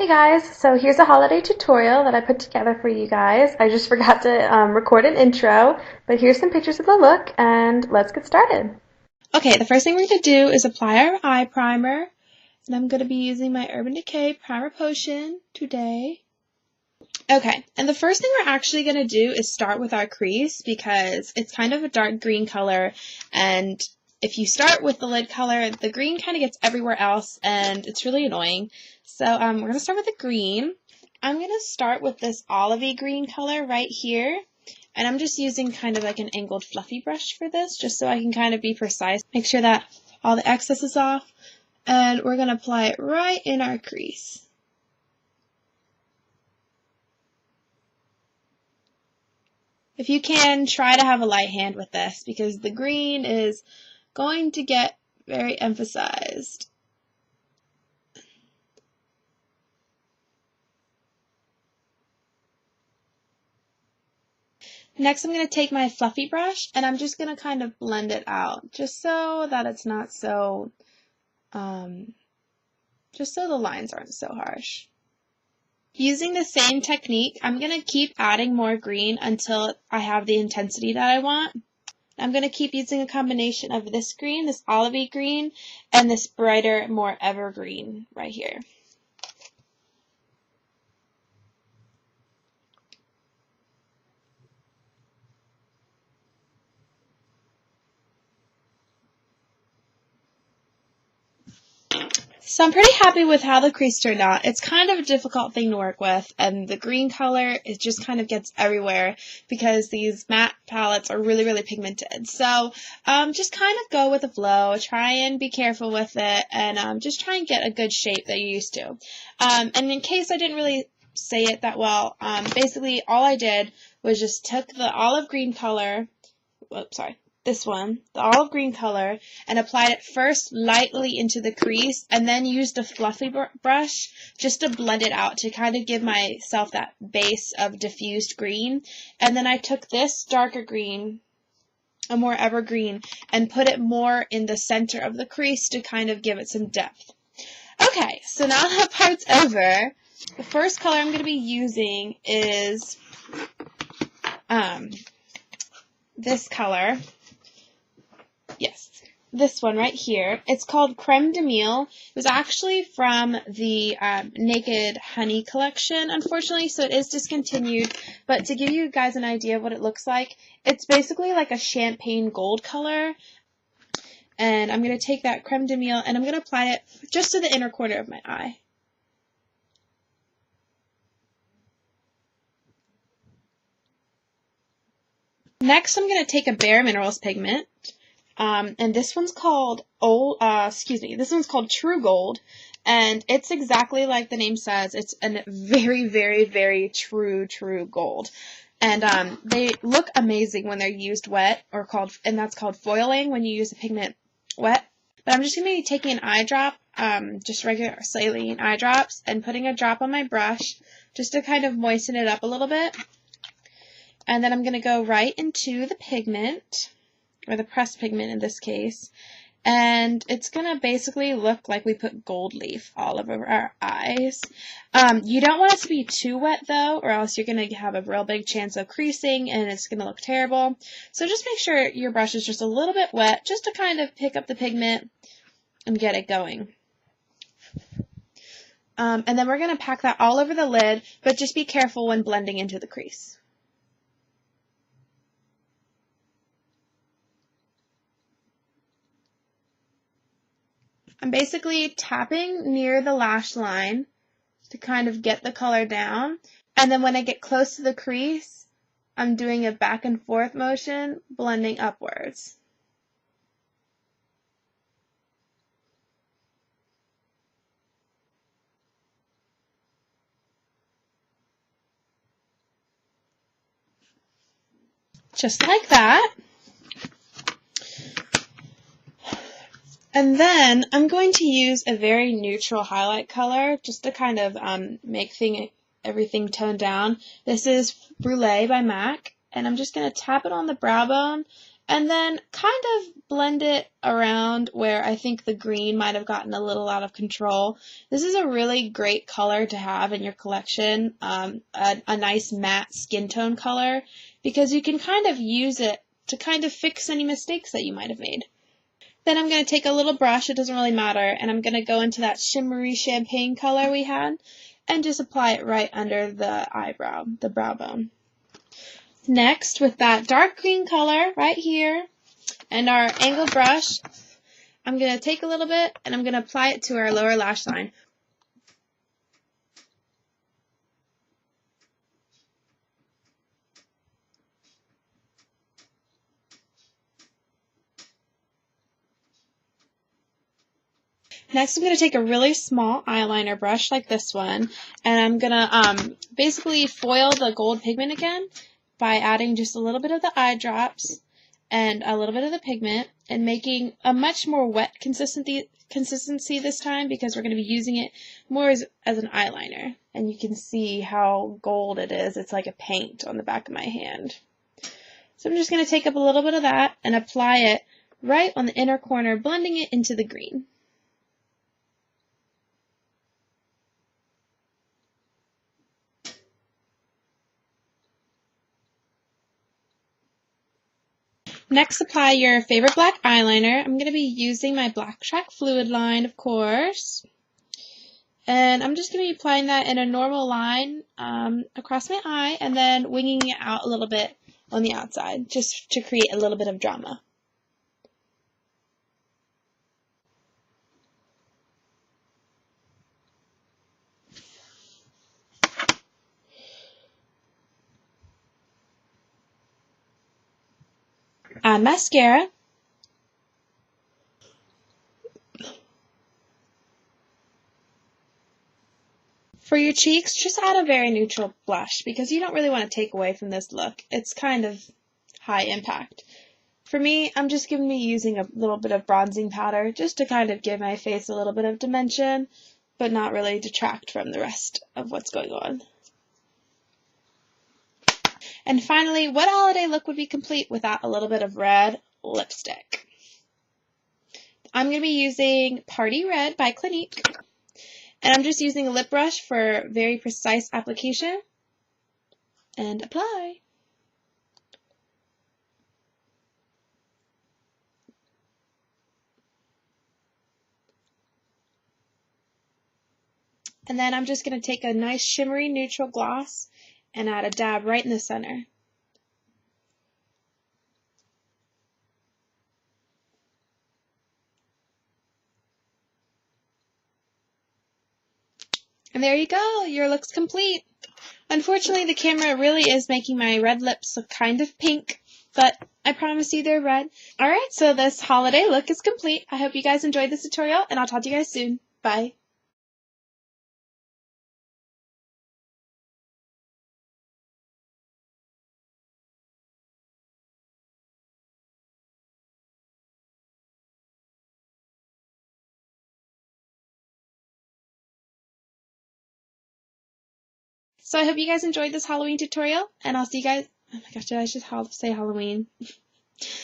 Hey guys, so here's a holiday tutorial that I put together for you guys. I just forgot to record an intro, but here's some pictures of the look and let's get started. Okay, the first thing we're going to do is apply our eye primer, and I'm going to be using my Urban Decay Primer Potion today. Okay, and the first thing we're actually going to do is start with our crease because it's kind of a dark green color, and if you start with the lid color, the green kind of gets everywhere else, and it's really annoying. So we're going to start with the green. I'm going to start with this olivey green color right here. And I'm just using kind of like an angled fluffy brush for this, just so I can kind of be precise. Make sure that all the excess is off. And we're going to apply it right in our crease. If you can, try to have a light hand with this because the green is going to get very emphasized. Next, I'm going to take my fluffy brush and I'm just going to kind of blend it out just so that it's not so, just so the lines aren't so harsh. Using the same technique, I'm going to keep adding more green until I have the intensity that I want. I'm going to keep using a combination of this green, this olivey green, and this brighter, more evergreen right here. So I'm pretty happy with how the crease turned out. It's kind of a difficult thing to work with, and the green color, it just kind of gets everywhere because these matte palettes are really, really pigmented. So just kind of go with the flow, try and be careful with it, and just try and get a good shape that you're used to. And in case I didn't really say it that well, basically all I did was just took the olive green color, this one, the olive green color, and applied it first lightly into the crease and then used a fluffy brush just to blend it out to kind of give myself that base of diffused green. And then I took this darker green, a more evergreen, and put it more in the center of the crease to kind of give it some depth. Okay, so now that part's over, the first color I'm going to be using is this color. Yes, this one right here. It's called Creme de Miel. It was actually from the Naked Honey collection, unfortunately, so it is discontinued. But to give you guys an idea of what it looks like, it's basically like a champagne gold color. And I'm going to take that Creme de Miel and I'm going to apply it just to the inner corner of my eye. Next, I'm going to take a Bare Minerals pigment. And this one's called this one's called True Gold, and it's exactly like the name says. It's a very, very, very true gold, and they look amazing when they're used wet, and that's called foiling when you use a pigment wet. But I'm just going to be taking an eye drop, just regular saline eye drops, and putting a drop on my brush just to kind of moisten it up a little bit, and then I'm going to go right into the pigment, or the pressed pigment in this case, and it's going to basically look like we put gold leaf all over our eyes. You don't want it to be too wet though, or else you're going to have a real big chance of creasing and it's going to look terrible. So just make sure your brush is just a little bit wet, just to kind of pick up the pigment and get it going. And then we're going to pack that all over the lid, but just be careful when blending into the crease. I'm basically tapping near the lash line to kind of get the color down. And then when I get close to the crease, I'm doing a back and forth motion, blending upwards. Just like that. And then I'm going to use a very neutral highlight color just to kind of make everything toned down. This is Brulee by MAC, and I'm just going to tap it on the brow bone and then kind of blend it around where I think the green might have gotten a little out of control. This is a really great color to have in your collection, a nice matte skin tone color, because you can kind of use it to kind of fix any mistakes that you might have made. Then I'm going to take a little brush, it doesn't really matter, and I'm going to go into that shimmery champagne color we had and just apply it right under the eyebrow, the brow bone. Next, with that dark green color right here and our angle brush, I'm going to take a little bit and I'm going to apply it to our lower lash line. Next, I'm going to take a really small eyeliner brush like this one, and I'm going to basically foil the gold pigment again by adding just a little bit of the eye drops and a little bit of the pigment, and making a much more wet consistency this time, because we're going to be using it more as an eyeliner. And you can see how gold it is. It's like a paint on the back of my hand. So I'm just going to take up a little bit of that and apply it right on the inner corner, blending it into the green. Next, apply your favorite black eyeliner. I'm going to be using my Black Track Fluid line, of course. And I'm just going to be applying that in a normal line across my eye, and then winging it out a little bit on the outside, just to create a little bit of drama. Add mascara. For your cheeks, just add a very neutral blush, because you don't really want to take away from this look. It's kind of high impact. For me, I'm just going to be using a little bit of bronzing powder just to kind of give my face a little bit of dimension, but not really detract from the rest of what's going on. And finally, what holiday look would be complete without a little bit of red lipstick? I'm going to be using Party Red by Clinique. And I'm just using a lip brush for very precise application. And apply. And then I'm just going to take a nice shimmery neutral gloss and add a dab right in the center. And there you go, your look's complete. Unfortunately, the camera really is making my red lips look kind of pink, but I promise you they're red. Alright, so this holiday look is complete. I hope you guys enjoyed this tutorial, and I'll talk to you guys soon. Bye. So I hope you guys enjoyed this Halloween tutorial, and I'll see you guys. Oh my gosh, did I just say Halloween?